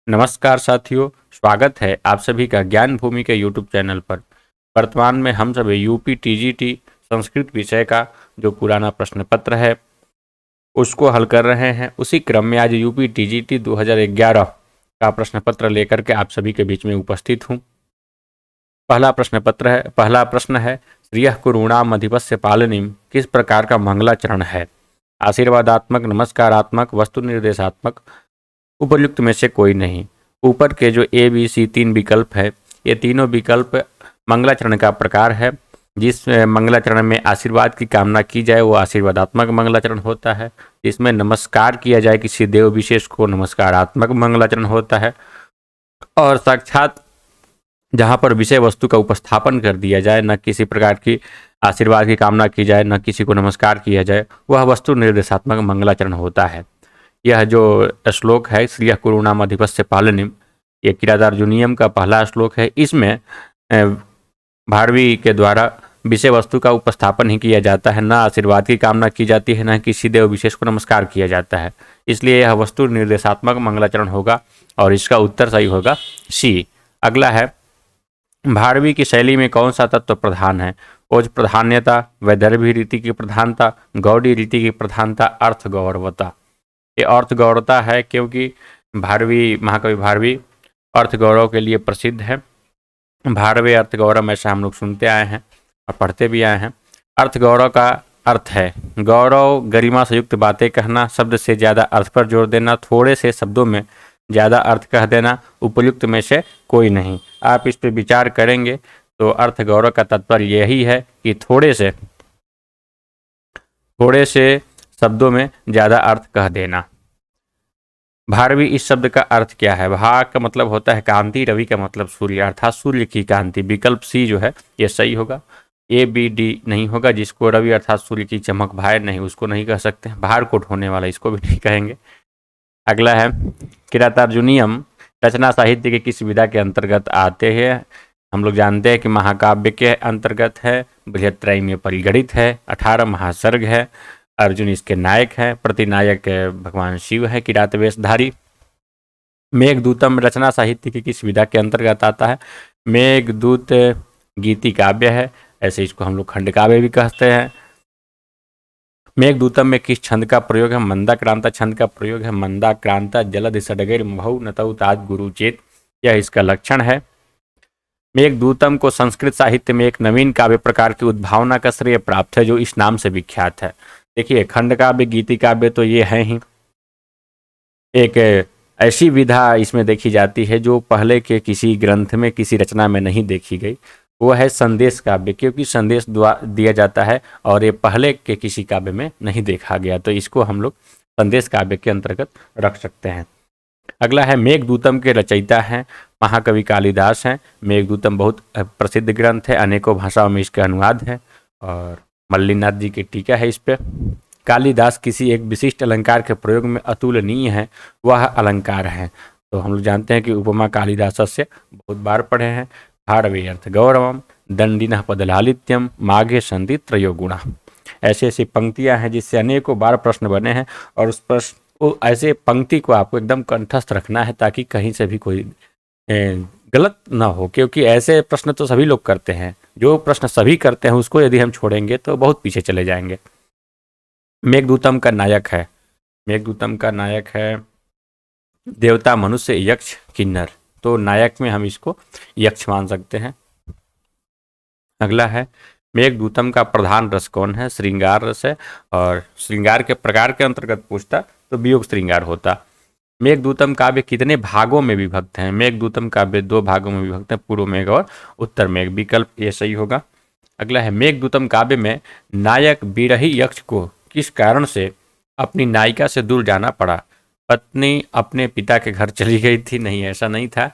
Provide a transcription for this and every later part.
नमस्कार साथियों, स्वागत है आप सभी का ज्ञान भूमि के यूट्यूब चैनल पर। वर्तमान में हम सभी यूपी टीजीटी संस्कृत विषय का जो पुराना प्रश्न पत्र है उसको हल कर रहे हैं। उसी क्रम में आज यूपी टीजीटी 2011 का प्रश्न पत्र लेकर के आप सभी के बीच में उपस्थित हूँ। पहला प्रश्न है श्रियः कुरूणाम अधिपस्य पालनीम किस प्रकार का मंगलाचरण है? आशीर्वादात्मक, नमस्कारात्मक, वस्तु निर्देशात्मक, उपर्युक्त में से कोई नहीं। ऊपर के जो ए बी सी 3 विकल्प है, ये तीनों विकल्प मंगलाचरण का प्रकार है। जिस मंगलाचरण में आशीर्वाद की कामना की जाए वो आशीर्वादात्मक मंगलाचरण होता है। इसमें नमस्कार किया जाए किसी देव विशेष को, नमस्कारात्मक मंगलाचरण होता है। और साक्षात जहाँ पर विषय वस्तु का उपस्थापन कर दिया जाए, न किसी प्रकार की आशीर्वाद की कामना की जाए, न किसी को नमस्कार किया जाए, वह वस्तु निर्देशात्मक मंगलाचरण होता है। यह जो श्लोक है श्रियः कुरूणाम अधिपस्य पालनीम, ये किरातार्जुनीयम का पहला श्लोक है। इसमें भारवी के द्वारा विषय वस्तु का उपस्थापन ही किया जाता है, न आशीर्वाद की कामना की जाती है, न किसी देव विशेष को नमस्कार किया जाता है। इसलिए यह वस्तु निर्देशात्मक मंगलाचरण होगा और इसका उत्तर सही होगा सी। अगला है भारवी की शैली में कौन सा तत्व प्रधान है? ओज प्रधान्यता, वैदर्भी रीति की प्रधानता, गौड़ी रीति की प्रधानता, अर्थ गौरवता। ये अर्थ गौरवता है क्योंकि महाकवि भारवी अर्थ गौरव के लिए प्रसिद्ध है। भारवे अर्थ गौरव ऐसा हम लोग सुनते आए हैं और पढ़ते भी आए हैं। अर्थ गौरव का अर्थ है गौरव, गरिमा से युक्त बातें कहना, शब्द से ज़्यादा अर्थ पर जोर देना, थोड़े से शब्दों में ज़्यादा अर्थ कह देना, उपयुक्त में से कोई नहीं। आप इस पर विचार करेंगे तो अर्थ गौरव का तात्पर्य यही है कि थोड़े से शब्दों में ज़्यादा अर्थ कह देना। भारवी इस शब्द का अर्थ क्या है? भा का मतलब होता है कांति, रवि का मतलब सूर्य, अर्थात सूर्य की कांति। विकल्प सी जो है ये सही होगा। ए बी डी नहीं होगा। जिसको रवि अर्थात सूर्य की चमक भाए नहीं, उसको नहीं कह सकते। भार कोट होने वाला, इसको भी नहीं कहेंगे। अगला है किरातार्जुनीयम रचना साहित्य के किस विधा के अंतर्गत आते हैं? हम लोग जानते हैं कि महाकाव्य के अंतर्गत है, बृहत्त्रयी में परिगणित है, 18 महासर्ग है, अर्जुन इसके नायक हैं, प्रतिनायक भगवान शिव है, किरात वेशधारी। मेघदूतम रचना साहित्य की किस विधा के अंतर्गत आता है? मेघदूत गीति काव्य है, ऐसे इसको हम लोग खंड काव्य भी कहते हैं। मेघदूतम में किस छंद का प्रयोग है? मंदाक्रांता छंद का प्रयोग है। मंदाक्रांता जलद सडगैर महु नतौ तात गुरुचेत, यह इसका लक्षण है। मेघदूतम को संस्कृत साहित्य में एक नवीन काव्य प्रकार की उद्भावना का श्रेय प्राप्त है जो इस नाम से विख्यात है। देखिए, खंड काव्य, गीति काव्य तो ये है ही। एक ऐसी विधा इसमें देखी जाती है जो पहले के किसी ग्रंथ में, किसी रचना में नहीं देखी गई। वो है संदेश काव्य, क्योंकि संदेश दिया जाता है और ये पहले के किसी काव्य में नहीं देखा गया, तो इसको हम लोग संदेश काव्य के अंतर्गत रख सकते हैं। अगला है मेघदूतम के रचयिता हैं महाकवि कालिदास हैं। मेघदूतम बहुत प्रसिद्ध ग्रंथ है, अनेकों भाषाओं में इसके अनुवाद है और मल्लिनाथ जी की टीका है इस पर। कालिदास किसी एक विशिष्ट अलंकार के प्रयोग में अतुलनीय है, वह अलंकार है। तो हम लोग जानते हैं कि उपमा कालिदास से बहुत बार पढ़े हैं। भारवे अर्थ गौरवम, दंडिनः पदलालित्यम, माघे संधि त्रयो गुणा। ऐसी ऐसी पंक्तियां हैं जिससे अनेकों बार प्रश्न बने हैं और उस प्रश्न ऐसे पंक्ति को आपको एकदम कंठस्थ रखना है ताकि कहीं से भी कोई गलत ना हो, क्योंकि ऐसे प्रश्न तो सभी लोग करते हैं। जो प्रश्न सभी करते हैं उसको यदि हम छोड़ेंगे तो बहुत पीछे चले जाएंगे। मेघदूतम का नायक है देवता, मनुष्य, यक्ष, किन्नर। तो नायक में हम इसको यक्ष मान सकते हैं। अगला है मेघदूतम का प्रधान रस कौन है? श्रृंगार रस है और श्रृंगार के प्रकार के अंतर्गत पूछता तो वियोग श्रृंगार होता। मेघदूतम काव्य कितने भागों में विभक्त हैं? मेघदूतम काव्य 2 भागों में विभक्त है, पूर्व मेघ और उत्तर मेघ। विकल्प ये सही होगा। अगला है मेघदूतम काव्य में नायक बिरही यक्ष को किस कारण से अपनी नायिका से दूर जाना पड़ा? पत्नी अपने पिता के घर चली गई थी? नहीं, ऐसा नहीं था।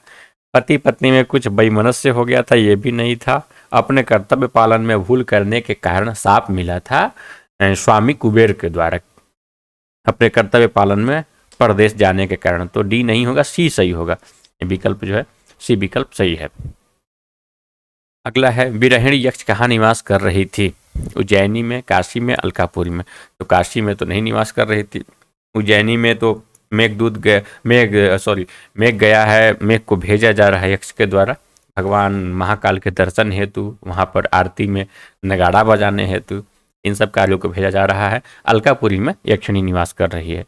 पति पत्नी में कुछ वैमनस्य हो गया था? ये भी नहीं था। अपने कर्तव्य पालन में भूल करने के कारण शाप मिला था स्वामी कुबेर के द्वारा अपने कर्तव्य पालन में परदेश जाने के कारण। तो डी नहीं होगा, सी सही होगा। विकल्प जो है सी विकल्प सही है। अगला है विरहिणी यक्ष कहाँ निवास कर रही थी? उज्जैनी में, काशी में, अलकापुरी में। तो काशी में तो नहीं निवास कर रही थी। उज्जैनी में तो मेघ गया है, मेघ को भेजा जा रहा है यक्ष के द्वारा भगवान महाकाल के दर्शन हेतु, वहाँ पर आरती में नगाड़ा बजाने हेतु इन सब कार्यों को भेजा जा रहा है। अलकापुरी में यक्षिणी निवास कर रही है।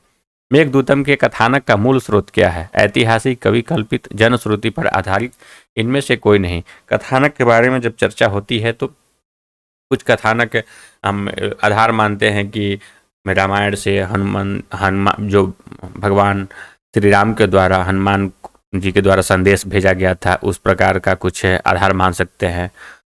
मेघदूतम के कथानक का मूल स्रोत क्या है? ऐतिहासिक, कवि कल्पित, जनश्रुति पर आधारित, इनमें से कोई नहीं। कथानक के बारे में जब चर्चा होती है तो कुछ कथानक हम आधार मानते हैं कि रामायण से हनुमान जो भगवान श्री राम के द्वारा हनुमान जी के द्वारा संदेश भेजा गया था, उस प्रकार का कुछ आधार मान सकते हैं।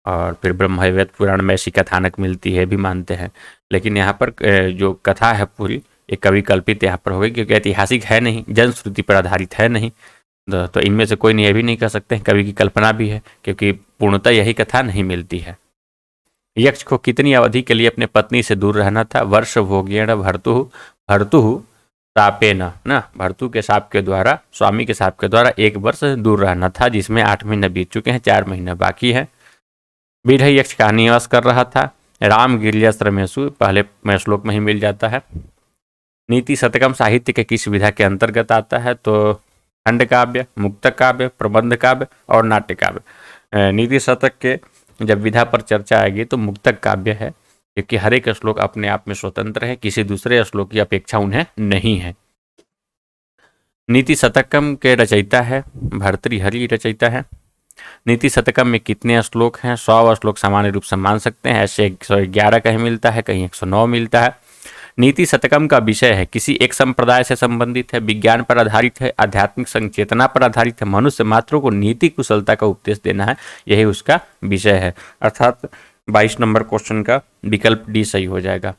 और फिर ब्रह्मवैवर्त पुराण में ऐसी कथानक मिलती है भी मानते हैं। लेकिन यहाँ पर जो कथा है पूरी एक कवि कल्पित यहाँ पर होगी, क्योंकि ऐतिहासिक है नहीं, जनश्रुति पर आधारित है नहीं। तो इनमें से कोई नहीं, ये भी नहीं कह सकते कवि की कल्पना भी है, क्योंकि पूर्णतः यही कथा नहीं मिलती है। यक्ष को कितनी अवधि के लिए अपने पत्नी से दूर रहना था? वर्ष भोग्येण भर्तु शापेन ना, भर्तु के शाप के द्वारा, स्वामी के शाप के द्वारा 1 वर्ष दूर रहना था, जिसमें 8 महीने बीत चुके हैं, 4 महीने बाकी है। बीढ़ यक्ष का निवास कर रहा था। राम गिरियाश्रमेशु पहले में श्लोक में ही मिल जाता है। नीति शतकम साहित्य के किस विधा के अंतर्गत आता है? तो खंड काव्य, मुक्तक काव्य, प्रबंध काव्य और नाट्य काव्य। नीति शतक के जब विधा पर चर्चा आएगी तो मुक्तक काव्य है, क्योंकि हर एक श्लोक अपने आप में स्वतंत्र है, किसी दूसरे श्लोक की अपेक्षा उन्हें नहीं है। नीति शतकम के रचयिता है भर्तृहरि रचयिता है। नीति शतकम में कितने श्लोक हैं? 100 श्लोक सामान्य रूप से मान सकते हैं, ऐसे 111 कहीं मिलता है, कहीं 109 मिलता है। नीति शतकम का विषय है किसी एक संप्रदाय से संबंधित है, विज्ञान पर आधारित है, आध्यात्मिक संचेतना पर आधारित है, मनुष्य मात्रों को नीति कुशलता का उपदेश देना है, यही उसका विषय है। अर्थात 22 नंबर क्वेश्चन का विकल्प डी सही हो जाएगा।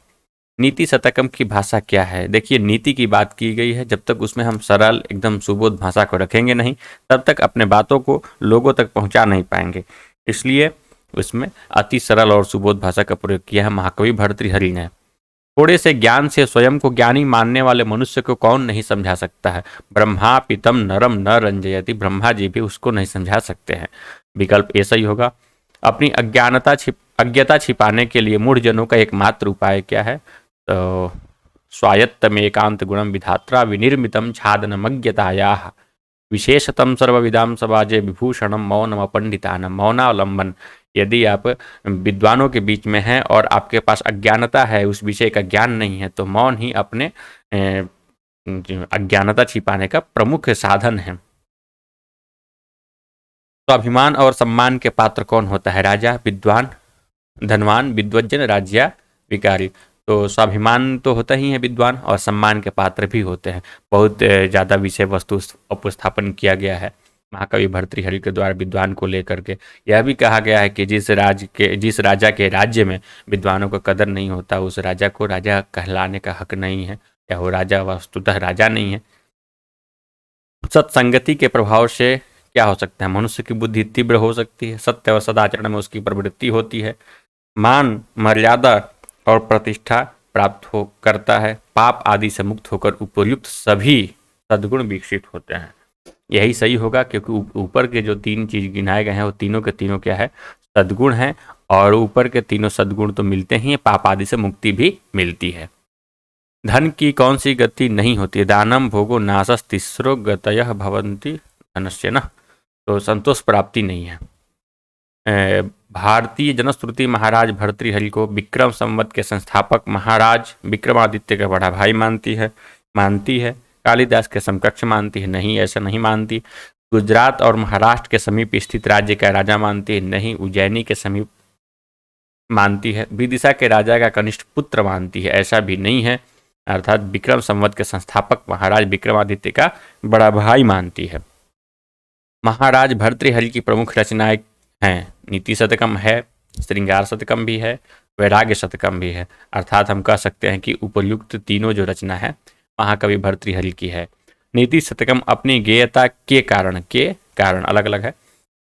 नीति शतकम की भाषा क्या है? देखिए, नीति की बात की गई है, जब तक उसमें हम सरल एकदम सुबोध भाषा को रखेंगे नहीं, तब तक अपने बातों को लोगों तक पहुंचा नहीं पाएंगे। इसलिए उसमें अति सरल और सुबोध भाषा का प्रयोग किया है महाकवि भर्तृहरि ने। थोड़े से ज्ञान से स्वयं को ज्ञानी मानने वाले मनुष्य को कौन नहीं समझा सकता है? ब्रह्मा पितम नरम न रंजयति, ब्रह्मा जी भी उसको नहीं समझा सकते हैं। विकल्प ए सही होगा। अपनी अज्ञता छिपाने के लिए मूढ़जनों का एकमात्र उपाय क्या है? तो स्वायत्तम एकांत गुणम विधात्रा विनिर्मितम छादनमज्ञतायाः विशेषतम सर्वविदाम समाजे विभूषणम मौनम पंडितानम। मौनावलंबन, यदि आप विद्वानों के बीच में हैं और आपके पास अज्ञानता है, उस विषय का ज्ञान नहीं है, तो मौन ही अपने अज्ञानता छिपाने का प्रमुख साधन है। स्वाभिमान और सम्मान के पात्र कौन होता है? राजा, विद्वान, धनवान, विद्वज्जन, राज्य, विकारी। तो स्वाभिमान तो होता ही है विद्वान, और सम्मान के पात्र भी होते हैं। बहुत ज़्यादा विषय वस्तु उपस्थापन किया गया है महाकवि भर्तृहरि के द्वारा विद्वान को लेकर के। यह भी कहा गया है कि जिस राजा के राज्य में विद्वानों का कदर नहीं होता, उस राजा को राजा कहलाने का हक नहीं है, या वो राजा वस्तुतः राजा नहीं है। सत्संगति के प्रभाव से क्या हो सकता है? मनुष्य की बुद्धि तीव्र हो सकती है, सत्य और सदाचरण में उसकी प्रवृत्ति होती है, मान मर्यादा और प्रतिष्ठा प्राप्त हो करता है, पाप आदि से मुक्त होकर उपयुक्त सभी सद्गुण विकसित होते हैं। यही सही होगा, क्योंकि ऊपर के जो 3 चीज गिनाए गए हैं वो तीनों के तीनों क्या है? सद्गुण है, और ऊपर के तीनों सद्गुण तो मिलते ही हैं, पाप आदि से मुक्ति भी मिलती है। धन की कौन सी गति नहीं होती है? दानम भोगो नाशस तिस्रो गतयः भवन्ति धनस्य न। तो संतोष प्राप्ति नहीं है। भारतीय जनश्रुति महाराज भर्तृहरि को विक्रम संवत के संस्थापक महाराज विक्रमादित्य का बड़ा भाई मानती है। कालिदास के समकक्ष मानती है? नहीं, ऐसा नहीं मानती। गुजरात और महाराष्ट्र के समीप स्थित राज्य का राजा मानती है? नहीं, उज्जैनी के समीप मानती है। विदिशा के राजा का कनिष्ठ पुत्र मानती है? ऐसा भी नहीं है। अर्थात विक्रम संवत के संस्थापक महाराज विक्रमादित्य का बड़ा भाई मानती है। महाराज भर्तृहरि की प्रमुख रचनाएं हैं, नीति शतकम है, श्रृंगार शतकम भी है, वैराग्य शतकम भी है। अर्थात हम कह सकते हैं कि उपर्युक्त तीनों जो रचना है महाकवि भर्तृहरि की है। नीति शतकम अपनी गेयता के कारण अलग अलग है।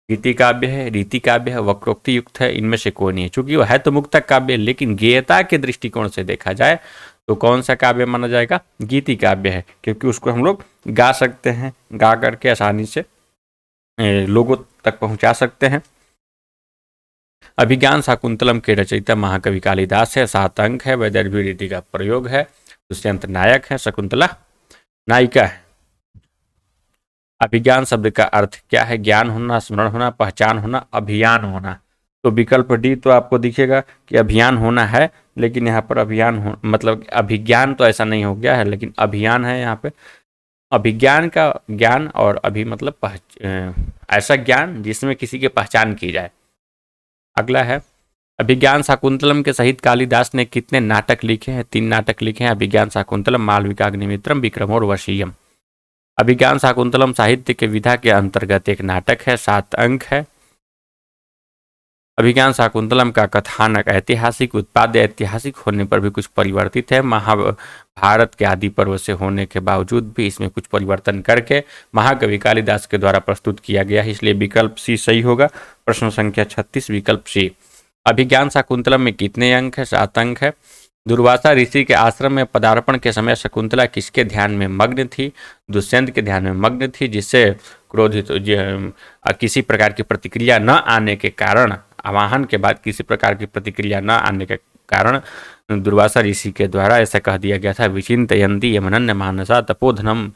गीति काव्य है, रीति काव्य है, वक्रोक्ति युक्त है, इनमें से कोई नहीं है। चूंकि वह है तो मुक्तक काव्य, लेकिन गेयता के दृष्टिकोण से देखा जाए तो कौन सा काव्य माना जाएगा? गीति काव्य है, क्योंकि उसको हम लोग गा सकते हैं, गा करके आसानी से लोगों तक पहुंचा सकते हैं। अभिज्ञान शाकुंतलम के रचयिता महाकवि कालिदास है। 7 अंक है, वैदर्भी रीति का प्रयोग है, दुष्यंत नायक है, शकुंतला नायिका है। अभिज्ञान शब्द का अर्थ क्या है? ज्ञान होना, स्मरण होना, पहचान होना, अभियान होना। तो विकल्प डी तो आपको दिखेगा कि अभियान होना है, लेकिन यहाँ पर अभियान हो मतलब अभिज्ञान तो ऐसा नहीं हो गया है, लेकिन अभियान है यहाँ पे। अभिज्ञान का ज्ञान और अभी मतलब ऐसा ज्ञान जिसमें किसी की पहचान की जाए। अगला है अभिज्ञान शाकुंतलम के सहित कालिदास ने कितने नाटक लिखे हैं? 3 नाटक लिखे हैं। अभिज्ञान शाकुंतलम, मालविका अग्निमित्रम, विक्रम और वशीयम। अभिज्ञान शाकुंतलम साहित्य के विधा के अंतर्गत एक नाटक है, 7 अंक है। अभिज्ञान शाकुंतलम का कथानक ऐतिहासिक उत्पाद ऐतिहासिक होने पर भी कुछ परिवर्तित है। महाभारत के आदि पर्व से होने के बावजूद भी इसमें कुछ परिवर्तन करके महाकवि कालिदास के द्वारा प्रस्तुत किया गया है, इसलिए विकल्प सी सही होगा। प्रश्न संख्या 36 विकल्प सी। अभिज्ञान शाकुंतलम में कितने अंक है? 7 अंक है। दुर्वासा ऋषि के आश्रम में पदार्पण के समय शकुंतला किसके ध्यान में मग्न थी? दुष्यंत के ध्यान में मग्न थी, जिससे क्रोधित किसी प्रकार की प्रतिक्रिया न आने के कारण, आवाहन के बाद किसी प्रकार की प्रतिक्रिया न आने के कारण दुर्वासा ऋषि के द्वारा ऐसा कह दिया गया था, विचिंतयन्ति यमनन्य मानसा तपोधनम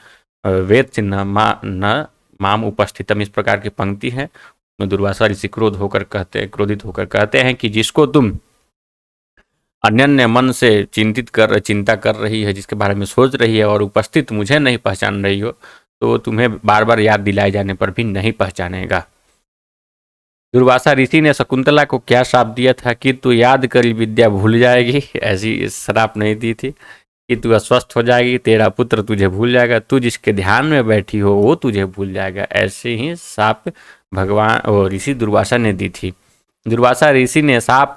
वेद चिन्ह न माम उपस्थितम। इस प्रकार की पंक्ति है। दुर्वासा ऋषि क्रोधित होकर कहते हैं कि जिसको तुम अन्य मन से चिंता कर रही है, जिसके बारे में सोच रही है और उपस्थित मुझे नहीं पहचान रही हो, तो तुम्हें बार बार याद दिलाए जाने पर भी नहीं पहचानेगा। दुर्वासा ऋषि ने शकुंतला को क्या श्राप दिया था कि तू याद करी विद्या भूल जाएगी? ऐसी श्राप नहीं दी थी कि तू अस्वस्थ हो जाएगी, तेरा पुत्र तुझे भूल जाएगा, तू जिसके ध्यान में बैठी हो वो तुझे भूल जाएगा। ऐसे ही श्राप भगवान और ऋषि दुर्वासा ने दी थी। दुर्वासा ऋषि ने श्राप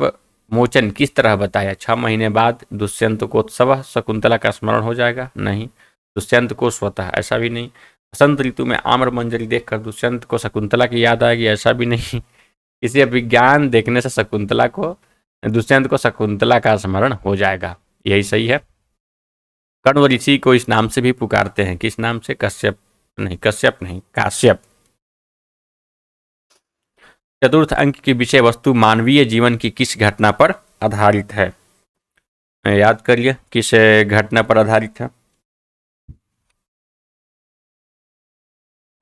मोचन किस तरह बताया? 6 महीने बाद दुष्यंत को स्वतः शकुंतला का स्मरण हो जाएगा? नहीं। दुष्यंत को स्वतः, ऐसा भी नहीं। बसंत ऋतु में आम्र मंजरी देखकर दुष्यंत को शकुंतला की याद आएगी? ऐसा भी नहीं। किसी अभिज्ञान देखने से शकुंतला को दुष्यंत को शकुंतला का स्मरण हो जाएगा। यही सही है। कण्व ऋषि को इस नाम से भी पुकारते हैं, किस नाम से? कश्यप नहीं, काश्यप। चतुर्थ अंक की विषय वस्तु मानवीय जीवन की किस घटना पर आधारित है? याद करिए किस घटना पर आधारित है।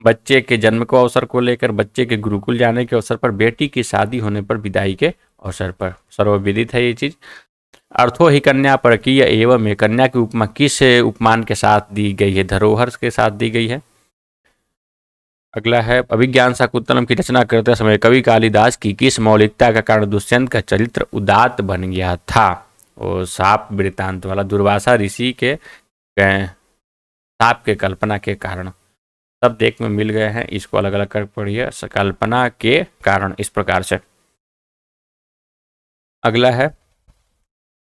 बच्चे के जन्म को अवसर को लेकर, बच्चे के गुरुकुल जाने के अवसर पर, बेटी की शादी होने पर, विदाई के अवसर पर। सर्वविदित है ये चीज। अर्थो ही कन्या परकीय एवं में कन्या की उपमा किस उपमान के साथ दी गई है? धरोहर के साथ दी गई है। अगला है अभिज्ञान शाकुंतलम की रचना करते समय कवि कालिदास की किस मौलिकता का कारण दुष्यंत का चरित्र उदात्त बन गया था? और साप वृत्तांत वाला, दुर्वासा ऋषि के साप के कल्पना के कारण। सब देख में मिल गए हैं, इसको अलग अलग कर पढ़िए। कल्पना के कारण, इस प्रकार से। अगला है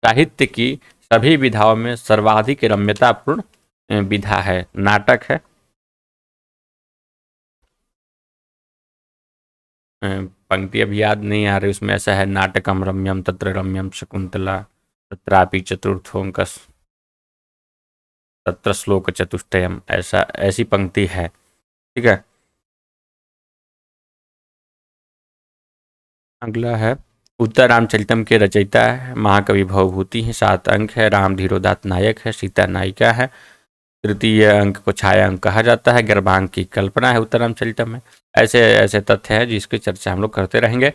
साहित्य की सभी विधाओं में सर्वाधिक रम्यतापूर्ण विधा है, नाटक है। पंक्ति अभी याद नहीं आ रही, उसमें ऐसा है, नाटकम रम्यम तत्र रम्यम शकुंतला तत्रापि चतुर्थोंकस तत्र श्लोक चतुष्टयम, ऐसी पंक्ति है। ठीक है। अगला है उत्तर रामचरितम के रचयिता है महाकवि भवभूति हैं, 7 अंक है। राम धीरोदात्त नायक है, सीता नायिका है। तृतीय अंक को छाया अंक कहा जाता है। गर्भांक की कल्पना है उत्तर रामचरितम में। ऐसे ऐसे तथ्य हैं जिसकी चर्चा हम लोग करते रहेंगे।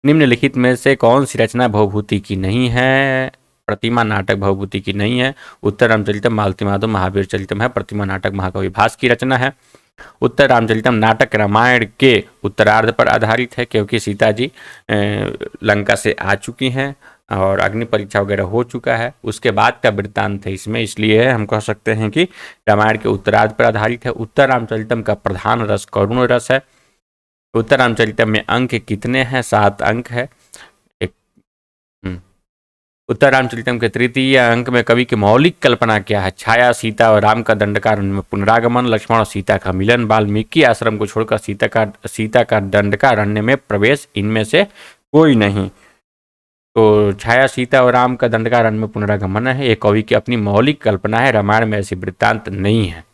निम्नलिखित में से कौन सी रचना भवभूति की नहीं है? प्रतिमा नाटक भवभूति की नहीं है। उत्तर रामचरितम मालती माधव महावीर चरितम है। प्रतिमा नाटक महाकवि भास की रचना है। उत्तर रामचरितम नाटक रामायण के उत्तरार्ध पर आधारित है, क्योंकि सीता जी लंका से आ चुकी हैं और अग्नि परीक्षा वगैरह हो चुका है, उसके बाद का वृत्तांत है इसमें, इसलिए हम कह सकते हैं कि रामायण के उत्तरार्ध पर आधारित है। उत्तर रामचरितम का प्रधान रस करुण रस है। उत्तर रामचरितम में अंक कितने हैं? 7 अंक है। उत्तर रामचरितम के तृतीय अंक में कवि की मौलिक कल्पना क्या है? छाया, सीता और राम का दंडकारण्य में पुनरागमन, लक्ष्मण और सीता का मिलन, वाल्मीकि आश्रम को छोड़कर सीता का दंडकारण्य में प्रवेश, इनमें से कोई नहीं। तो छाया, सीता और राम का दंडकारण्य में पुनरागमन है, ये कवि की अपनी मौलिक कल्पना है। रामायण में ऐसी वृत्तांत नहीं है।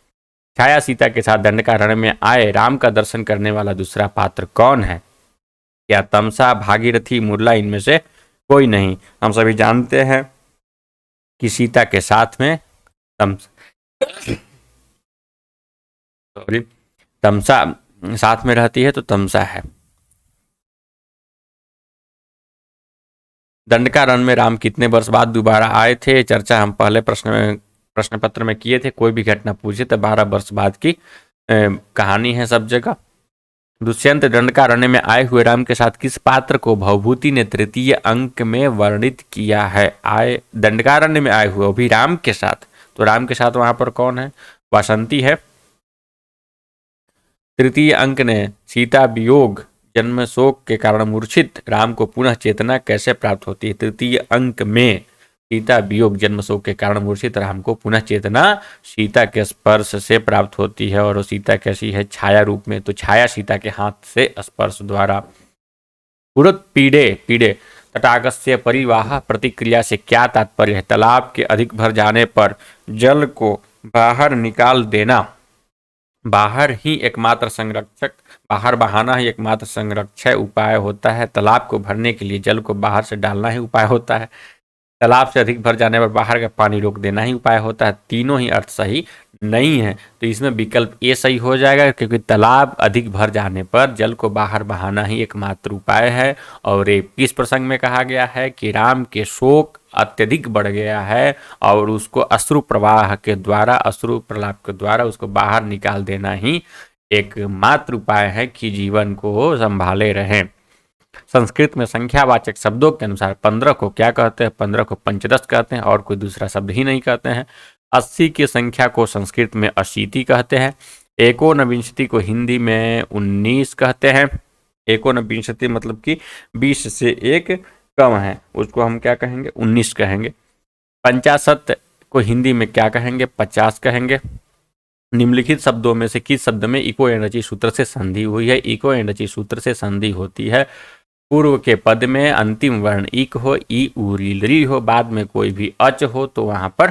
छाया सीता के साथ दंडकारण्य में आए राम का दर्शन करने वाला दूसरा पात्र कौन है? क्या तमसा, भागीरथी, मुरला, इनमें से कोई नहीं। हम सभी जानते हैं कि सीता के साथ में सॉरी, तमसा साथ में रहती है तो तमसा है। दंडकारण्य में राम कितने वर्ष बाद दोबारा आए थे? चर्चा हम पहले प्रश्न पत्र में किए थे। कोई भी घटना पूछे तो 12 वर्ष बाद की कहानी है सब जगह। दुष्यंत दंडकारण्य में आए हुए राम के साथ किस पात्र को भवभूति ने तृतीय अंक में वर्णित किया है? आए दंडकारण्य में आए हुए, वो भी राम के साथ, तो राम के साथ वहां पर कौन है? वासंती है। तृतीय अंक ने सीता वियोग जन्म शोक के कारण मूर्छित राम को पुनः चेतना कैसे प्राप्त होती है? तृतीय अंक में सीता वियोग जन्म शोक के कारण मूर्छित राम को पुनः चेतना सीता के स्पर्श से प्राप्त होती है। और सीता कैसी है? छाया रूप में, तो छाया सीता के हाथ से स्पर्श द्वारा। पुरत पीड़े पीड़े तटागस्य परिवाह प्रतिक्रिया से क्या तात्पर्य है? तालाब के अधिक भर जाने पर जल को बाहर निकाल देना, बाहर ही एकमात्र संरक्षक, बाहर बहाना ही एकमात्र संरक्षक उपाय होता है। तालाब को भरने के लिए जल को बाहर से डालना ही उपाय होता है। तालाब से अधिक भर जाने पर बाहर का पानी रोक देना ही उपाय होता है। तीनों ही अर्थ सही नहीं है, तो इसमें विकल्प ए सही हो जाएगा, क्योंकि तालाब अधिक भर जाने पर जल को बाहर बहाना ही एकमात्र उपाय है। और इस प्रसंग में कहा गया है कि राम के शोक अत्यधिक बढ़ गया है और उसको अश्रु प्रवाह के द्वारा, अश्रु प्रलाप के द्वारा उसको बाहर निकाल देना ही एकमात्र उपाय है कि जीवन को संभाले रहें। संस्कृत में संख्यावाचक शब्दों के अनुसार 15 को क्या कहते हैं? 15 को पंचदश कहते हैं और कोई दूसरा शब्द ही नहीं कहते हैं। 80 की संख्या को संस्कृत में अशीति कहते हैं। एकोनविंशति को हिंदी में 19 कहते हैं। एकोनविंशति मतलब कि 20 से एक कम है, उसको हम क्या कहेंगे? 19 कहेंगे। 50 को हिंदी में क्या कहेंगे? 50 कहेंगे। निम्नलिखित शब्दों में से किस शब्द में इको एनर्जी सूत्र से संधि हुई है? इको एनर्जी सूत्र से संधि होती है पूर्व के पद में अंतिम वर्ण इक हो, ई उरी हो, बाद में कोई भी अच हो तो वहां पर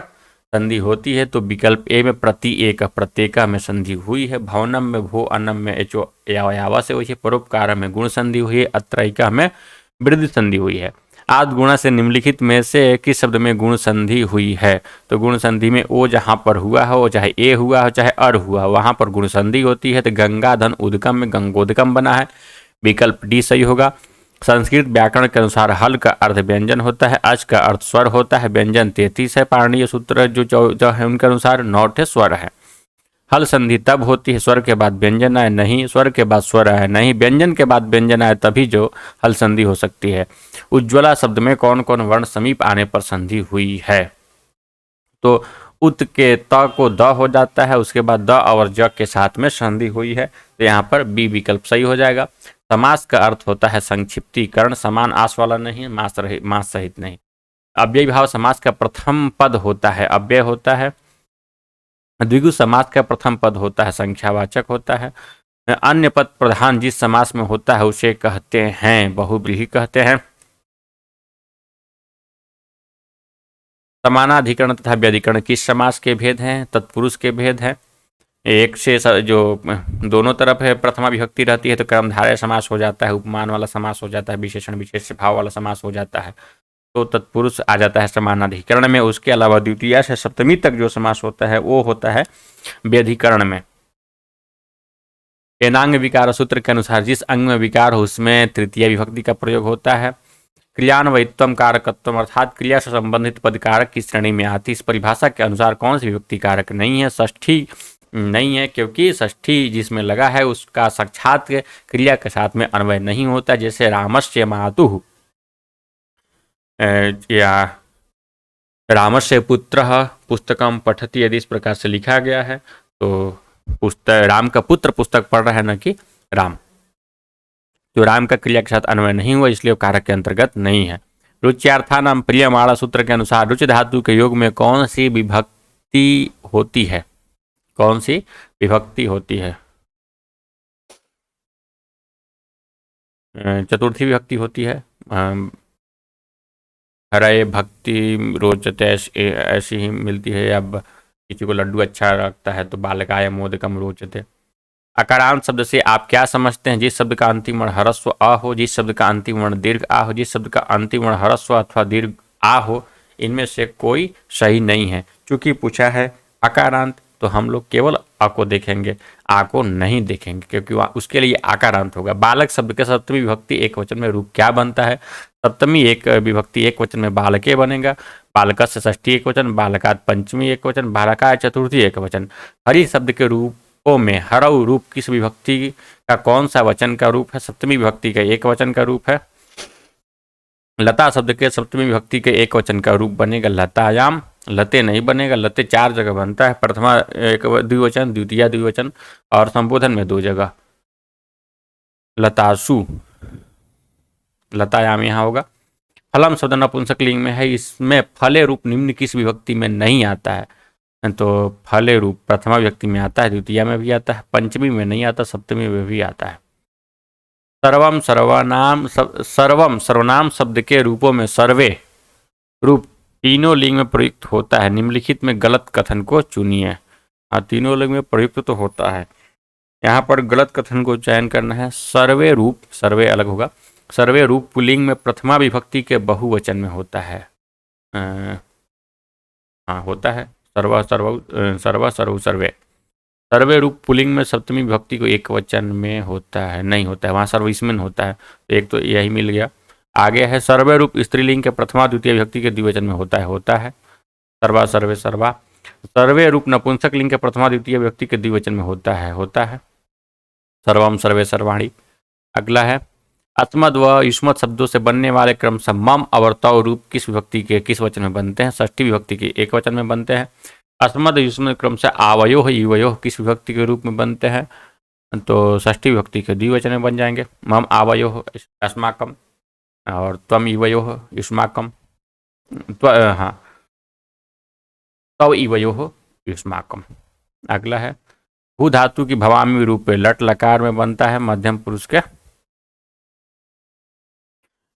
संधि होती है। तो विकल्प ए में प्रति एक प्रत्येका में संधि हुई है। भवनम में भो, अनम में एचो यावा से हुई है। परोपकार में गुण संधि हुई है। अत्रैका में वृद्धि संधि हुई है। आद गुणा से निम्नलिखित में से किस शब्द में गुण संधि हुई है? तो गुण संधि में ओ जहां पर हुआ हो, चाहे ए हुआ हो चाहे अर हुआ हो, वहां पर गुण संधि होती है। तो गंगा धन उदकम में गंगोदकम बना है। विकल्प डी सही होगा। संस्कृत व्याकरण के अनुसार हल का अर्थ व्यंजन होता है, अच का अर्थ स्वर होता है। व्यंजन 33 है। पारणीय सूत्र जो है उनके अनुसार 9 स्वर है। हल संधि तब होती है स्वर के बाद व्यंजन आए, नहीं स्वर के बाद स्वर आए, नहीं व्यंजन के बाद व्यंजन आए, तभी जो हल संधि हो सकती है। उज्ज्वला शब्द में कौन कौन वर्ण समीप आने पर संधि हुई है? तो उत के त को द हो जाता है, उसके बाद द और ज के साथ में संधि हुई है, तो यहाँ पर बी विकल्प सही हो जाएगा। समास का अर्थ होता है संक्षिप्तीकरण, समान आस वाला नहीं, मास सहित नहीं। अव्ययी भाव समास का प्रथम पद होता है, अव्यय होता है। द्विगु समास का प्रथम पद होता है, संख्यावाचक होता है। अन्य पद प्रधान जिस समास में होता है उसे कहते हैं बहुव्रीहि कहते हैं। समानाधिकरण तथा व्यधिकरण किस समास के भेद हैं? तत्पुरुष के भेद हैं। एक से जो दोनों तरफ है प्रथमा विभक्ति रहती है तो कर्मधारय समास हो जाता है, उपमान वाला समास हो जाता है, विशेषण विशेष भाव वाला समास हो जाता है, तो तत्पुरुष आ जाता है समानाधिकरण में। उसके अलावा द्वितीया से सप्तमी तक जो समास होता है वो होता है व्यधिकरण में। एनांग विकार सूत्र के अनुसार जिस अंग में विकार हो उसमें तृतीय विभक्ति का प्रयोग होता है। क्रियान्वयित्वम कारकत्वम अर्थात क्रिया से संबंधित पद कारक की श्रेणी में आती। इस परिभाषा के अनुसार कौन सी विभक्ति कारक नहीं है? षष्ठी नहीं है, क्योंकि षष्ठी जिसमें लगा है उसका साक्षात क्रिया के साथ में अन्वय नहीं होता। जैसे रामस्य मातुः या रामस्य पुत्रः पुस्तकम पठति, यदि इस प्रकार से लिखा गया है तो पुस्तक राम का पुत्र पुस्तक पढ़ रहा है, न कि राम, तो राम का क्रिया के साथ अन्वय नहीं हुआ, इसलिए वो कारक के अंतर्गत नहीं है। रुच्यार्थानाम प्रियमाणा सूत्र के अनुसार रुच धातु के योग में कौन सी विभक्ति होती है? कौन सी विभक्ति होती है? चतुर्थी विभक्ति होती है। हरे भक्ति रोचते ऐसी ही मिलती है। अब किसी को लड्डू अच्छा लगता है तो बालकाय मोदकम रोचते। अकारांत शब्द से आप क्या समझते हैं? जिस शब्द का अंतिम वर्ण ह्रस्व अ हो, जिस शब्द का अंतिम वर्ण दीर्घ आ हो, जिस शब्द का अंतिम वर्ण ह्रस्व अथवा दीर्घ आ हो, इनमें से कोई सही नहीं है। चूंकि पूछा है अकारांत तो हम लोग केवल अ को देखेंगे, आ को नहीं देखेंगे, क्योंकि उसके लिए आकारांत होगा। बालक शब्द के सप्तमी विभक्ति एक वचन में रूप क्या बनता है? सप्तमी एक विभक्ति एक वचन में बालके बनेगा। बालकस्य षष्ठी एक वचन, बालकात पंचमी एक वचन, बालकाय चतुर्थी एक वचन। हरि शब्द के रूपों में हरऊ रूप किस विभक्ति का कौन सा वचन का रूप है? सप्तमी विभक्ति का एक वचन का रूप है। लता शब्द के सप्तमी विभक्ति के एक वचन का रूप बनेगा लतायाम। लते नहीं बनेगा, लते 4 जगह बनता है, प्रथमा एक द्विवचन, द्वितीय द्विवचन और संबोधन में 2 जगह। लतासु, लतायाम यहाँ होगा। फलम शब्द नपुंसक लिंग में है, इसमें फले रूप निम्न किस विभक्ति में नहीं आता है? तो फले रूप प्रथमा विभक्ति में आता है, द्वितीय में भी आता है, पंचमी में नहीं आता, सप्तमी में भी आता है। सर्वम सर्वनाम शब्द के रूपों में सर्वे रूप तीनों लिंग में प्रयुक्त होता है। निम्नलिखित में गलत कथन को चुनिए। तीनों लिंग में प्रयुक्त तो होता है, यहाँ पर गलत कथन को चयन करना है। सर्वे रूप, सर्वे अलग होगा, सर्वे रूप पुल्लिंग में प्रथमा विभक्ति के बहुवचन में होता है। हाँ होता है, सर्व सर्व सर्व सर्व सर्वे। सर्वे रूप पुल्लिंग में सप्तमी विभक्ति को एक वचन में होता है, नहीं होता है, वहाँ सर्वस्मिन होता है, तो एक तो यही मिल गया। आगे है सर्वे रूप स्त्रीलिंग के प्रथमा द्वितीय विभक्ति के द्विवचन में होता है सर्वा सर्वे सर्वा। सर्वे रूप नपुंसक लिंग के प्रथमा द्वितीय विभक्ति के द्विवचन में होता है सर्वम सर्वे सर्वाणी। अगला है अस्मद व युष्मत शब्दों से बनने वाले क्रमशः मम और तव रूप किस विभक्ति के किस वचन में बनते हैं? षष्ठी विभक्ति के एक वचन में बनते हैं। अस्मद युष्मत क्रमशः आवयोः युवयोः किस विभक्ति के रूप में बनते हैं? तो षष्ठी विभक्ति के द्विवचन में बन जाएंगे। मम आवयोः अस्माकम और त्वम युवयोः युष्माकम, हाँ तव युवयोः युष्माकम। अगला है भू धातु की भवामी रूप पे लट लकार में बनता है, मध्यम पुरुष के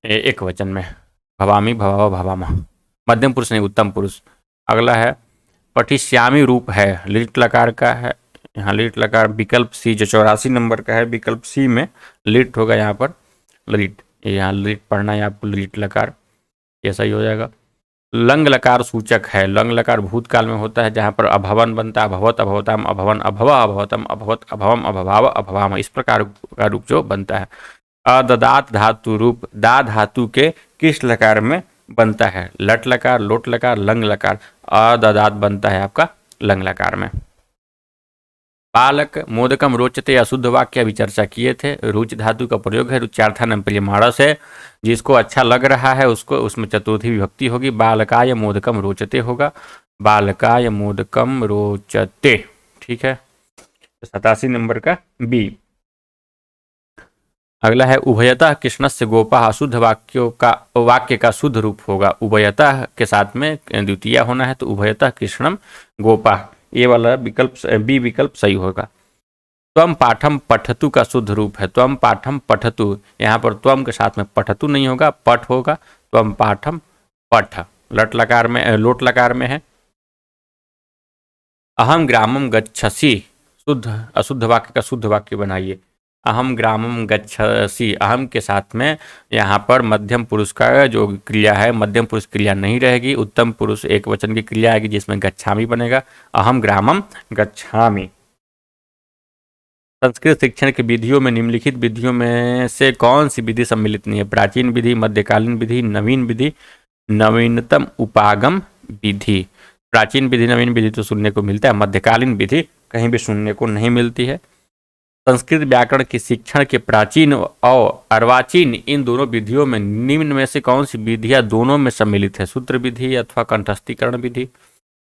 एक वचन में, भवामी भवावा भवामा, मध्यम पुरुष नहीं उत्तम पुरुष। अगला है पठिश्यामी रूप है, लिट लकार का है, यहाँ लिट लकार विकल्प सी जो 84 नंबर का है, विकल्प सी में लिट होगा, यहाँ पर लिट, यहाँ लिट पढ़ना है आपको, लिट लकार ये सही हो जाएगा। लंग लकार सूचक है, लंग लकार भूतकाल में होता है, जहाँ पर अभवन बनता है, अभवत अभवताम अभवन अभवा अभवतम अभवत अभवम अभवाव अभवाम, इस प्रकार का रूप जो बनता है। अददात धातु रूप दा धातु के किस लकार में बनता है? लट लकार, लोट लकार, लंग लकार। अददात बनता है आपका लंग लकार में। बालक मोदकम रोचते अशुद्ध वाक्य अभी चर्चा किए थे। रुच धातु का प्रयोग है, रुच्यार्थानम प्रियमाणस है, जिसको अच्छा लग रहा है उसको उसमें चतुर्थी विभक्ति होगी, बालकाय मोदकम रोचते होगा, बालकाय मोदकम रोचते। ठीक है, 87 नंबर का बी। अगला है उभयतः कृष्णस्य गोपा, अशुद्ध वाक्य का शुद्ध रूप होगा, उभयतः के साथ में द्वितीय होना है, तो उभयतः कृष्णम गोपा, ये वाला विकल्प बी विकल्प सही होगा। त्वम पाठम पठतु का शुद्ध रूप है, त्वम पाठम पठतु, यहाँ पर त्वम के साथ में पठतु नहीं होगा, पठ होगा, त्वम पाठम पठ, लट लकार में लोट लकार में है। अहम ग्रामम गच्छसि, शुद्ध अशुद्ध वाक्य का शुद्ध वाक्य बनाइए, अहम ग्रामम गच्छसि, अहम के साथ में यहाँ पर मध्यम पुरुष का जो क्रिया है, मध्यम पुरुष क्रिया नहीं रहेगी, उत्तम पुरुष एक वचन की क्रिया आएगी जिसमें गच्छामि बनेगा, अहम ग्रामम गच्छामि। संस्कृत शिक्षण की विधियों में निम्नलिखित विधियों में से कौन सी विधि सम्मिलित नहीं है? प्राचीन विधि, मध्यकालीन विधि, नवीन विधि, नवीनतम उपागम विधि। प्राचीन विधि नवीन विधि तो सुनने को मिलता है, मध्यकालीन विधि कहीं भी सुनने को नहीं मिलती है। संस्कृत व्याकरण के शिक्षण के प्राचीन और अर्वाचीन इन दोनों विधियों में निम्न में से कौन सी विधियां दोनों में सम्मिलित है? सूत्र विधि अथवा कंठस्थीकरण विधि,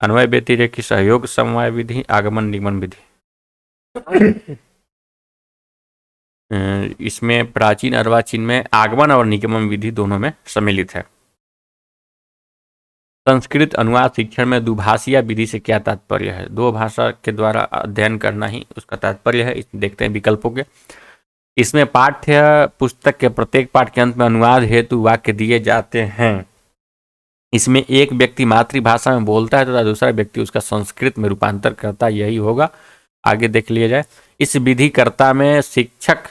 अन्वय व्यतिरेकी सहयोग समवाय विधि, आगमन निगमन विधि। इसमें प्राचीन अर्वाचीन में आगमन और निगमन विधि दोनों में सम्मिलित है। संस्कृत अनुवाद शिक्षण में दुभाषीय विधि से क्या तात्पर्य है? दो भाषा के द्वारा अध्ययन करना ही उसका तात्पर्य है। देखते हैं विकल्पों के। इसमें पाठ्य पुस्तक के प्रत्येक पाठ के अंत में अनुवाद हेतु वाक्य दिए जाते हैं। इसमें एक व्यक्ति मातृभाषा में बोलता है तथा दूसरा व्यक्ति उसका संस्कृत में रूपांतर करता, यही होगा। आगे देख लिया जाए। इस विधिकर्ता में शिक्षक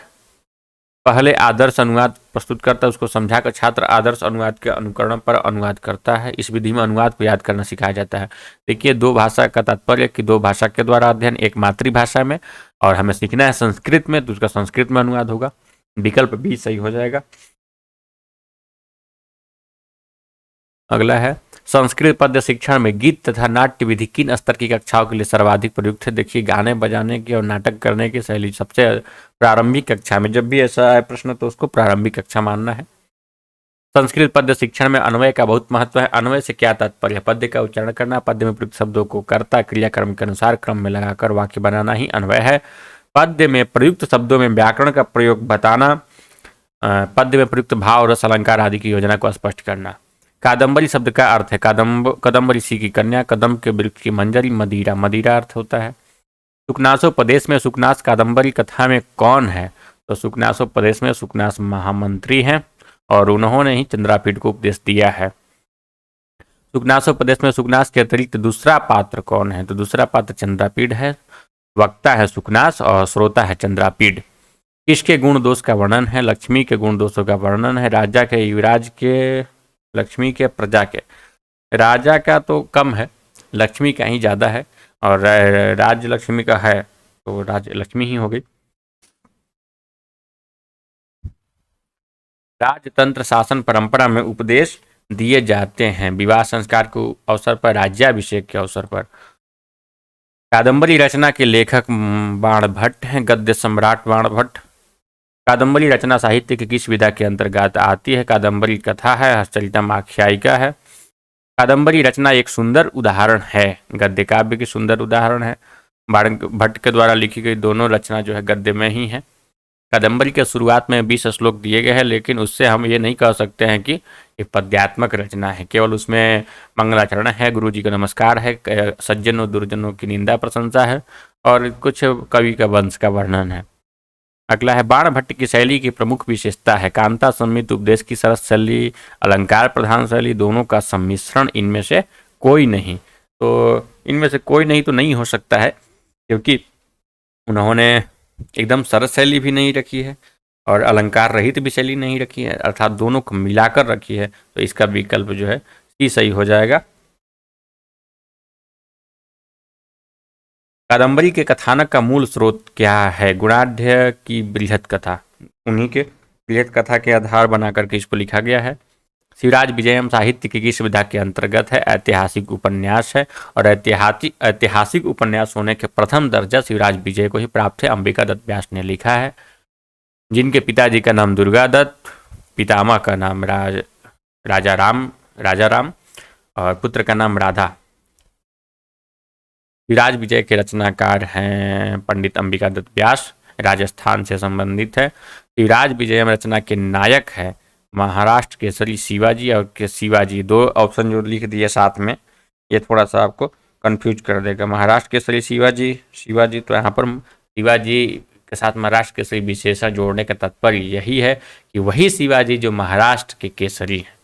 पहले आदर्श अनुवाद प्रस्तुत करता है, उसको समझाकर छात्र आदर्श अनुवाद के अनुकरण पर अनुवाद करता है। इस विधि में अनुवाद को याद करना सिखाया जाता है। देखिए, दो भाषा का तात्पर्य कि दो भाषा के द्वारा अध्ययन, एक मातृभाषा में और हमें सीखना है संस्कृत में, तो उसका संस्कृत में अनुवाद होगा। विकल्प बी सही हो जाएगा। अगला है, संस्कृत पद्य शिक्षण में गीत तथा नाट्य विधि किन स्तर की कक्षाओं के लिए सर्वाधिक प्रयुक्त है? देखिए, गाने बजाने की और नाटक करने की शैली सबसे प्रारंभिक कक्षा में, जब भी ऐसा है प्रश्न तो उसको प्रारंभिक कक्षा मानना है। संस्कृत पद्य शिक्षण में अन्वय का बहुत महत्व है। अन्वय से क्या तात्पर्य है? पद्य का उच्चारण करना, पद्य में प्रयुक्त शब्दों को कर्ता क्रियाक्रम के अनुसार क्रम में लगाकर वाक्य बनाना ही अन्वय है। पद्य में प्रयुक्त शब्दों में व्याकरण का प्रयोग बताना, पद्य में प्रयुक्त भाव, रस, अलंकार आदि की योजना को स्पष्ट करना। कादम्बरी शब्द का अर्थ है कदम्ब ऋषि की कन्या, कदम के वृक्ष की मंजरी, मदिरा, मदिरा अर्थ होता है। सुकनासोपदेश में सुकनास कादम्बरी कथा में कौन है? तो सुकनासोपदेश में सुकनास महामंत्री हैं और उन्होंने ही चंद्रापीठ को उपदेश दिया है। सुकनासोपदेश में सुकनास के अतिरिक्त दूसरा पात्र कौन है? तो दूसरा पात्र चंद्रापीठ है। वक्ता है सुकनास और श्रोता है चंद्रापीठ। किसके गुण दोष का वर्णन है? लक्ष्मी के गुण दोषों का वर्णन है। राजा के, युवराज के, लक्ष्मी के, प्रजा के। राजा का तो कम है, लक्ष्मी का ही ज़्यादा है, और राज लक्ष्मी का है तो राज लक्ष्मी ही हो गई। राजतंत्र शासन परंपरा में उपदेश दिए जाते हैं विवाह संस्कार के अवसर पर, राज्याभिषेक के अवसर पर। कादम्बरी रचना के लेखक बाणभट्ट हैं, गद्य सम्राट बाणभट्ट। कादम्बरी रचना साहित्य की किस विधा के अंतर्गत आती है? कादम्बरी कथा है, हस्तचरितम आख्यायिका है। कादम्बरी रचना एक सुंदर उदाहरण है, गद्य काव्य की सुंदर उदाहरण है। बाणभट्ट के द्वारा लिखी गई दोनों रचना जो है गद्य में ही है। कादम्बरी के शुरुआत में 20 श्लोक दिए गए हैं, लेकिन उससे हम ये नहीं कह सकते हैं कि ये पद्यात्मक रचना है। केवल उसमें मंगलाचरण है, गुरु जी का नमस्कार है, सज्जनों दुर्जनों की निंदा प्रशंसा है और कुछ कवि का वंश का वर्णन है। अगला है, बाणभट्ट की शैली की प्रमुख विशेषता है कांता संमित उपदेश की सरस शैली, अलंकार प्रधान शैली, दोनों का सम्मिश्रण, इनमें से कोई नहीं। तो इनमें से कोई नहीं तो नहीं हो सकता है, क्योंकि उन्होंने एकदम सरस शैली भी नहीं रखी है और अलंकार रहित भी शैली नहीं रखी है, अर्थात दोनों को मिलाकर रखी है। तो इसका विकल्प जो है सी सही हो जाएगा। कादम्बरी के कथानक का मूल स्रोत क्या है? गुणाढ़ की बृहत कथा, उन्हीं के बृहत कथा के आधार बना करके इसको लिखा गया है। शिवराज विजयम साहित्य की किस विधा के अंतर्गत है? ऐतिहासिक उपन्यास है और ऐतिहासिक उपन्यास होने के प्रथम दर्जा शिवराज विजय को ही प्राप्त है। अंबिका दत्त व्यास ने लिखा है। जिनके पिताजी का नाम दुर्गा दत्त, पितामह का नाम राजा राम और पुत्र का नाम राधा। शिवराज विजय के रचनाकार हैं पंडित अंबिका दत्त व्यास, राजस्थान से संबंधित है। शिवराज विजयम रचना के नायक है महाराष्ट्र केसरी शिवाजी और के शिवाजी। दो ऑप्शन जो लिख दिए साथ में, ये थोड़ा सा आपको कंफ्यूज कर देगा। महाराष्ट्र केसरी शिवाजी, तो यहाँ पर शिवाजी के साथ महाराष्ट्र केसरी विशेषण जोड़ने का तात्पर्य यही है कि वही शिवाजी जो महाराष्ट्र के केसरी है।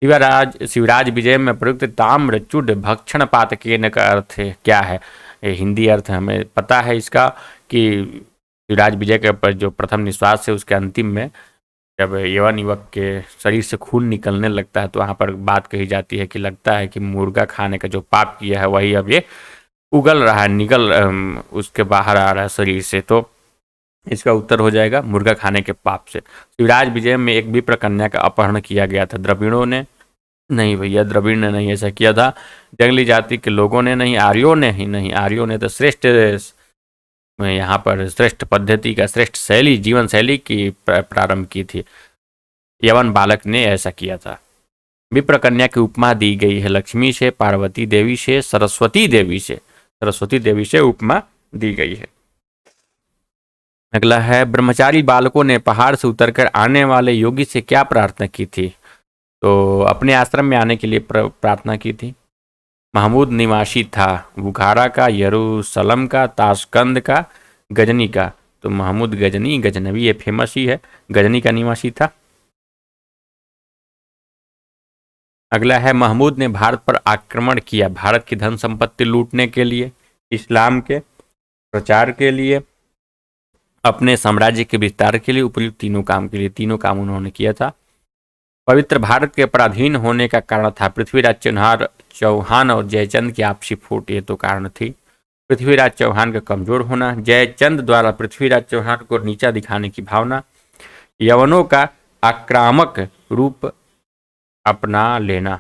शिवराज विजय में प्रयुक्त ताम्रचूड भक्षण पातकेन का अर्थ क्या है? ये हिंदी अर्थ हमें पता है इसका कि शिवराज विजय के ऊपर जो प्रथम निश्वास है उसके अंतिम में जब यवन युवक के शरीर से खून निकलने लगता है तो वहाँ पर बात कही जाती है कि लगता है कि मुर्गा खाने का जो पाप किया है वही अब ये उगल रहा है, उसके बाहर आ रहा है शरीर से। तो इसका उत्तर हो जाएगा मुर्गा खाने के पाप से। शिवराज विजय में एक विप्र कन्या का अपहरण किया गया था, द्रविड़ों ने नहीं, भैया द्रविड़ ने नहीं ऐसा किया था। जंगली जाति के लोगों ने नहीं, आर्यों ने ही नहीं, आर्यों ने तो श्रेष्ठ यहाँ पर श्रेष्ठ पद्धति का, श्रेष्ठ शैली, जीवन शैली की प्रारंभ की थी। यवन बालक ने ऐसा किया था। विप्र कन्या की उपमा दी गई है लक्ष्मी से, पार्वती देवी से, सरस्वती देवी से उपमा दी गई है। अगला है, ब्रह्मचारी बालकों ने पहाड़ से उतरकर आने वाले योगी से क्या प्रार्थना की थी? तो अपने आश्रम में आने के लिए प्रार्थना की थी। महमूद निवासी था बुखारा का, यरूशलम का, ताशकंद का, गजनी का। तो महमूद गजनवी ये फेमस ही है, गजनी का निवासी था। अगला है, महमूद ने भारत पर आक्रमण किया भारत की धन संपत्ति लूटने के लिए, इस्लाम के प्रचार के लिए, अपने साम्राज्य के विस्तार के लिए उपयुक्त तीनों काम उन्होंने किया था। पवित्र भारत के पराधीन होने का कारण था पृथ्वीराज चौहान और जयचंद की आपसी फूट, ये तो कारण थी। पृथ्वीराज चौहान का कमजोर होना, जयचंद द्वारा पृथ्वीराज चौहान को नीचा दिखाने की भावना, यवनों का आक्रामक रूप अपना लेना।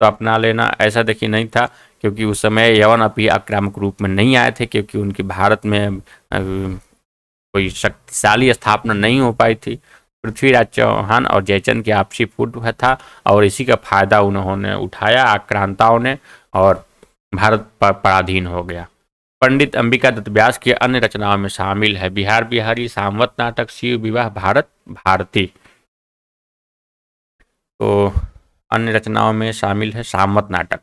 तो अपना लेना ऐसा देखिए नहीं था, क्योंकि उस समय यवन अभी आक्रामक रूप में नहीं आए थे, क्योंकि उनकी भारत में कोई शक्तिशाली स्थापना नहीं हो पाई थी। पृथ्वीराज चौहान और जयचंद की आपसी फूट था और इसी का फायदा उन्होंने उठाया आक्रांताओं ने, और भारत पराधीन हो गया। पंडित अंबिका दत्त व्यास की अन्य रचनाओं में शामिल है बिहार बिहारी, सामवत नाटक, शिव विवाह, भारत भारती। तो अन्य रचनाओं में शामिल है सामवत नाटक।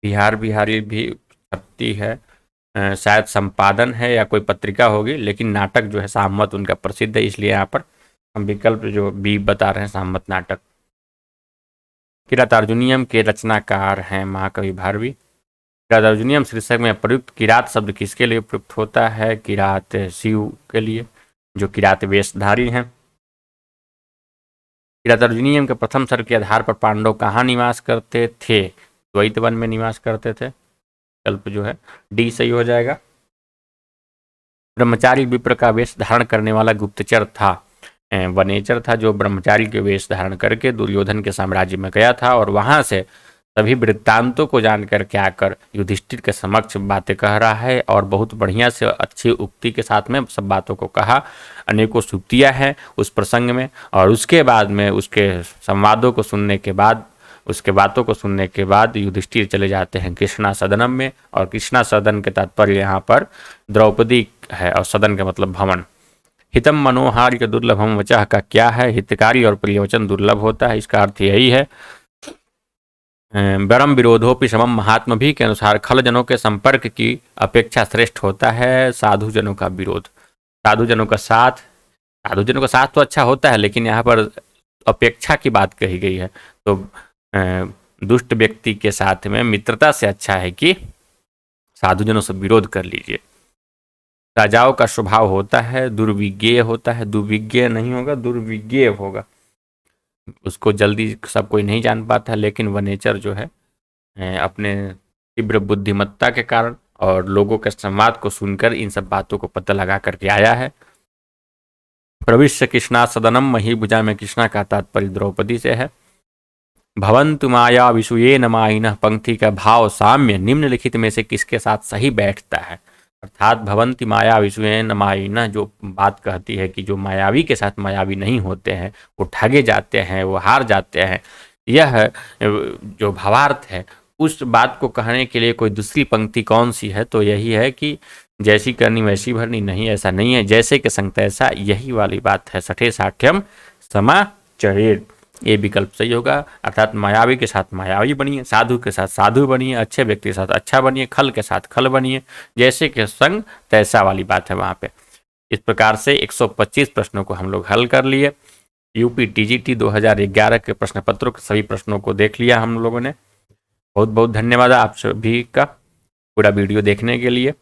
बिहार बिहारी भी छपती है, शायद संपादन है या कोई पत्रिका होगी, लेकिन नाटक जो है सामवत उनका प्रसिद्ध है, इसलिए यहाँ पर हम विकल्प जो बी बता रहे हैं सामवत नाटक। किरातार्जुनीयम के रचनाकार हैं महाकवि भारवी। किरातार्जुनीयम शीर्षक में प्रयुक्त किरात शब्द किसके लिए प्रयुक्त होता है? किरात शिव के लिए, जो किरात वेशधारी हैं। किरातार्जुनीयम के प्रथम सर्ग के आधार पर पांडव कहाँ निवास करते थे? द्वैत वन में निवास करते थे। विकल्प जो है डी सही हो जाएगा। ब्रह्मचारी विप्र का वेश धारण करने वाला गुप्तचर था, वनेचर था, जो ब्रह्मचारी के वेश धारण करके दुर्योधन के साम्राज्य में गया था और वहां से सभी वृत्तांतों को जानकर के आकर युधिष्ठिर के समक्ष बातें कह रहा है और बहुत बढ़िया से अच्छी उक्ति के साथ में सब बातों को कहा। अनेकों सुक्तियाँ हैं उस प्रसंग में, और उसके बाद में उसके संवादों को सुनने के बाद, उसके बातों को सुनने के बाद युधिष्ठिर चले जाते हैं कृष्णा सदनम में, और कृष्णा सदन के तात्पर्य यहाँ पर द्रौपदी है, और सदन का मतलब भवन। हितम मनोहार्य दुर्लभम वचः का क्या है? हितकारी और प्रियवचन दुर्लभ होता है, इसका अर्थ यही है। बरम विरोधोपि समम महात्मा भी के अनुसार खलजनों के संपर्क की अपेक्षा श्रेष्ठ होता है साधुजनों का विरोध। साधुजनों का साथ तो अच्छा होता है, लेकिन यहाँ पर अपेक्षा की बात कही गई है। तो दुष्ट व्यक्ति के साथ में मित्रता से अच्छा है कि साधुजनों से विरोध कर लीजिए। राजाओं का स्वभाव होता है दुर्विज्ञेय होता है, दुर्विज्ञेय नहीं होगा, दुर्विज्ञेय होगा। उसको जल्दी सब कोई नहीं जान पाता, लेकिन वह नेचर जो है अपने तीव्र बुद्धिमत्ता के कारण और लोगों के संवाद को सुनकर इन सब बातों को पता लगा करके आया है। प्रविश्य कृष्णा सदनम महीभुजा में कृष्णा का तात्पर्य द्रौपदी से है। भवन्तु माया विषुये न मायिनः पंक्ति का भाव साम्य निम्नलिखित में से किसके साथ सही बैठता है? अर्थात भवंती माया विषुये न मायिनः जो बात कहती है कि जो मायावी के साथ मायावी नहीं होते हैं वो ठगे जाते हैं, वो हार जाते हैं, यह जो भावार्थ है उस बात को कहने के लिए कोई दूसरी पंक्ति कौन सी है? तो यही है कि जैसी करनी वैसी भरनी। नहीं, ऐसा नहीं है, जैसे के संग तैसा, यही वाली बात है। सठे साठ्यम समाचरेत, ये विकल्प सही होगा। अर्थात मायावी के साथ मायावी बनिए, साधु के साथ साधु बनिए, अच्छे व्यक्ति के साथ अच्छा बनिए, खल के साथ खल बनिए, जैसे के संग तैसा वाली बात है वहाँ पे। इस प्रकार से 125 प्रश्नों को हम लोग हल कर लिए। यूपी टीजीटी 2011 के प्रश्न पत्रों के सभी प्रश्नों को देख लिया हम लोगों ने। बहुत बहुत धन्यवाद आप सभी का पूरा वीडियो देखने के लिए।